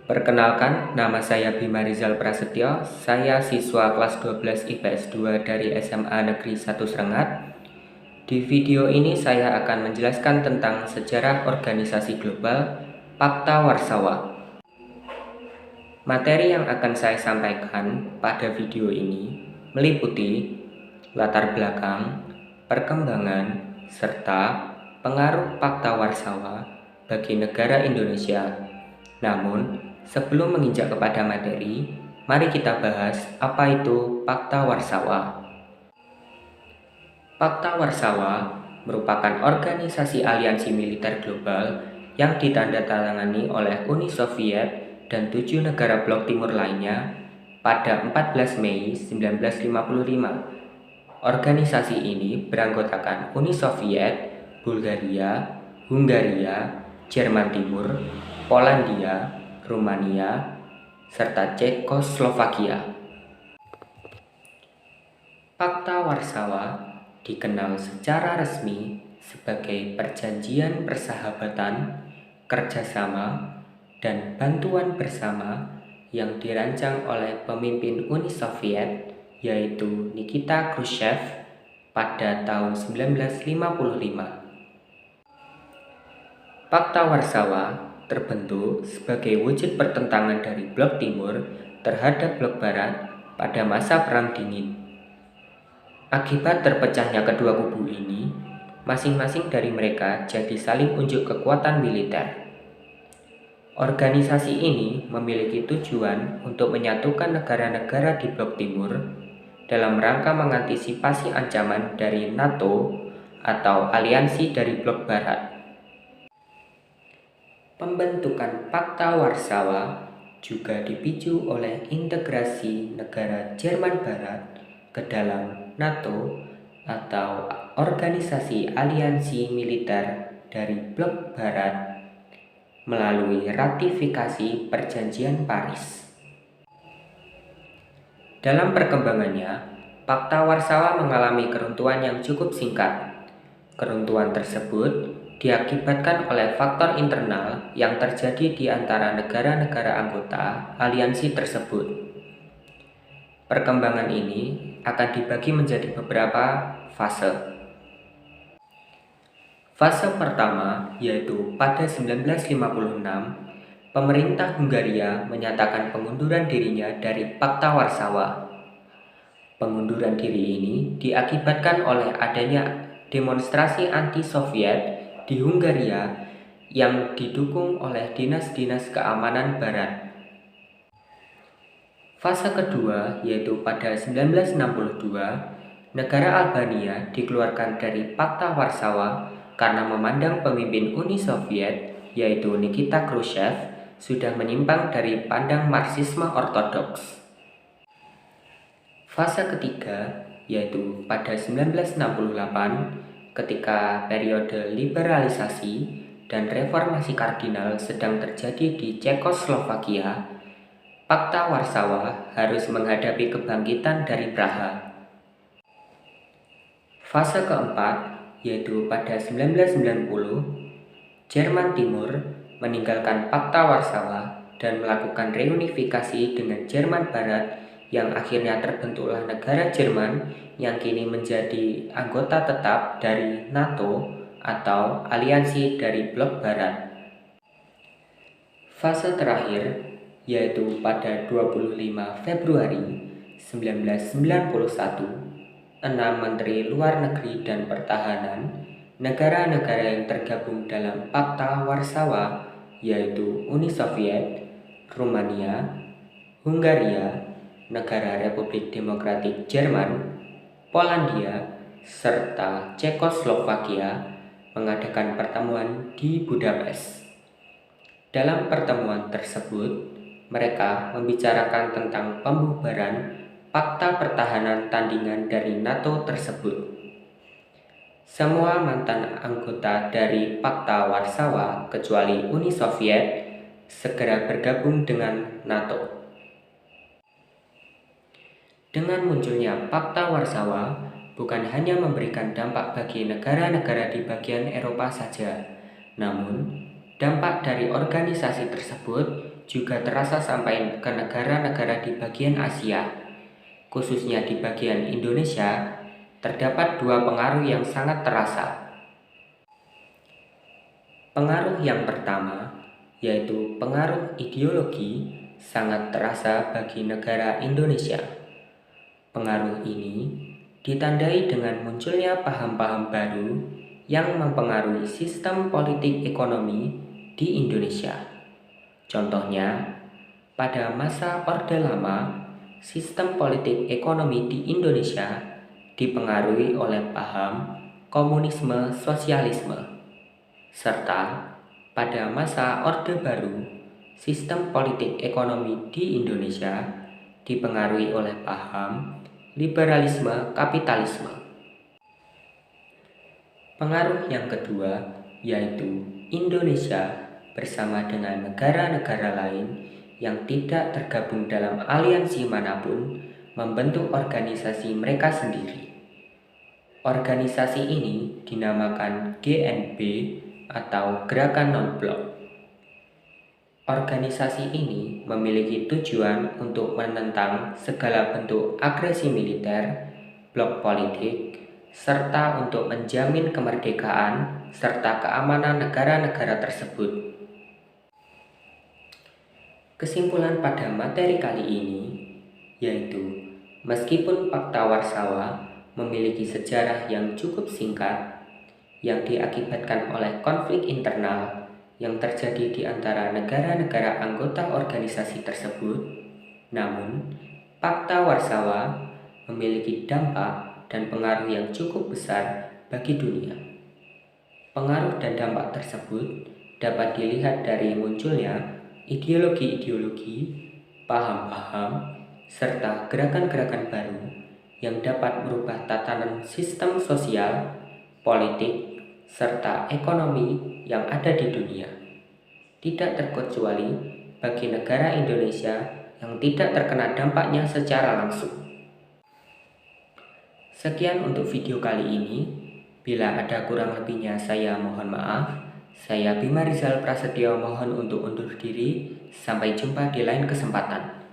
Perkenalkan, nama saya Bima Rizal Prasetyo. Saya siswa kelas 12 IPS 2 dari SMA Negeri 1 Srengat. Di video ini saya akan menjelaskan tentang sejarah organisasi global Pakta Warsawa. Materi yang akan saya sampaikan pada video ini meliputi latar belakang, perkembangan, serta pengaruh Pakta Warsawa bagi negara Indonesia. Namun, sebelum menginjak kepada materi, mari kita bahas apa itu Pakta Warsawa. Pakta Warsawa merupakan organisasi aliansi militer global yang ditandatangani oleh Uni Soviet dan 7 negara blok timur lainnya pada 14 Mei 1955. Organisasi ini beranggotakan Uni Soviet, Bulgaria, Hungaria, Jerman Timur, Polandia, Rumania, serta Cekoslovakia. Pakta Warsawa dikenal secara resmi sebagai perjanjian persahabatan, kerjasama, dan bantuan bersama yang dirancang oleh pemimpin Uni Soviet, yaitu Nikita Khrushchev pada tahun 1955. Pakta Warsawa terbentuk sebagai wujud pertentangan dari Blok Timur terhadap Blok Barat pada masa Perang Dingin. Akibat terpecahnya kedua kubu ini, masing-masing dari mereka jadi saling unjuk kekuatan militer. Organisasi ini memiliki tujuan untuk menyatukan negara-negara di Blok Timur dalam rangka mengantisipasi ancaman dari NATO atau aliansi dari Blok Barat. Pembentukan Pakta Warsawa juga dipicu oleh integrasi negara Jerman Barat ke dalam NATO atau organisasi aliansi militer dari Blok Barat melalui ratifikasi Perjanjian Paris. Dalam perkembangannya, Pakta Warsawa mengalami keruntuhan yang cukup singkat. Keruntuhan tersebut diakibatkan oleh faktor internal yang terjadi di antara negara-negara anggota aliansi tersebut. Perkembangan ini akan dibagi menjadi beberapa fase. Fase pertama yaitu pada 1956, pemerintah Hungaria menyatakan pengunduran dirinya dari Pakta Warsawa. Pengunduran diri ini diakibatkan oleh adanya demonstrasi anti-Soviet di Hungaria yang didukung oleh dinas-dinas keamanan Barat. Fase kedua yaitu pada 1962, negara Albania dikeluarkan dari Pakta Warsawa karena memandang pemimpin Uni Soviet yaitu Nikita Khrushchev sudah menyimpang dari pandang Marxisme ortodoks. Fase ketiga yaitu pada 1968, ketika periode liberalisasi dan reformasi kardinal sedang terjadi di Cekoslovakia, Pakta Warsawa harus menghadapi kebangkitan dari Praha. Fase keempat yaitu pada 1990, Jerman Timur meninggalkan Pakta Warsawa dan melakukan reunifikasi dengan Jerman Barat yang akhirnya terbentuklah negara Jerman yang kini menjadi anggota tetap dari NATO atau aliansi dari Blok Barat. Fase terakhir yaitu pada 25 Februari 1991, 6 Menteri Luar Negeri dan Pertahanan negara-negara yang tergabung dalam Pakta Warsawa yaitu Uni Soviet, Rumania, Hungaria, Negara Republik Demokratik Jerman, Polandia, serta Cekoslovakia mengadakan pertemuan di Budapest. Dalam pertemuan tersebut, mereka membicarakan tentang pembubaran Pakta Pertahanan Tandingan dari NATO tersebut. Semua mantan anggota dari Pakta Warsawa kecuali Uni Soviet segera bergabung dengan NATO. Dengan munculnya Pakta Warsawa bukan hanya memberikan dampak bagi negara-negara di bagian Eropa saja, namun dampak dari organisasi tersebut juga terasa sampai ke negara-negara di bagian Asia. Khususnya di bagian Indonesia, terdapat dua pengaruh yang sangat terasa. Pengaruh yang pertama, yaitu pengaruh ideologi, sangat terasa bagi negara Indonesia. Pengaruh ini ditandai dengan munculnya paham-paham baru yang mempengaruhi sistem politik ekonomi di Indonesia. Contohnya, pada masa Orde Lama, sistem politik ekonomi di Indonesia dipengaruhi oleh paham komunisme sosialisme, serta pada masa Orde Baru, sistem politik ekonomi di Indonesia dipengaruhi oleh paham liberalisme kapitalisme. Pengaruh yang kedua yaitu Indonesia bersama dengan negara-negara lain yang tidak tergabung dalam aliansi manapun membentuk organisasi mereka sendiri. Organisasi ini dinamakan GNB atau Gerakan Non-Blok. Organisasi ini memiliki tujuan untuk menentang segala bentuk agresi militer, blok politik, serta untuk menjamin kemerdekaan serta keamanan negara-negara tersebut. Kesimpulan pada materi kali ini yaitu meskipun Pakta Warsawa memiliki sejarah yang cukup singkat yang diakibatkan oleh konflik internal yang terjadi di antara negara-negara anggota organisasi tersebut, namun Pakta Warsawa memiliki dampak dan pengaruh yang cukup besar bagi dunia. Pengaruh dan dampak tersebut dapat dilihat dari munculnya ideologi-ideologi, paham-paham, serta gerakan-gerakan baru yang dapat merubah tatanan sistem sosial, politik, serta ekonomi yang ada di dunia. Tidak terkecuali bagi negara Indonesia yang tidak terkena dampaknya secara langsung. Sekian untuk video kali ini. Bila ada kurang lebihnya saya mohon maaf. Saya Bima Rizal Prasetyo mohon untuk undur diri. Sampai jumpa di lain kesempatan.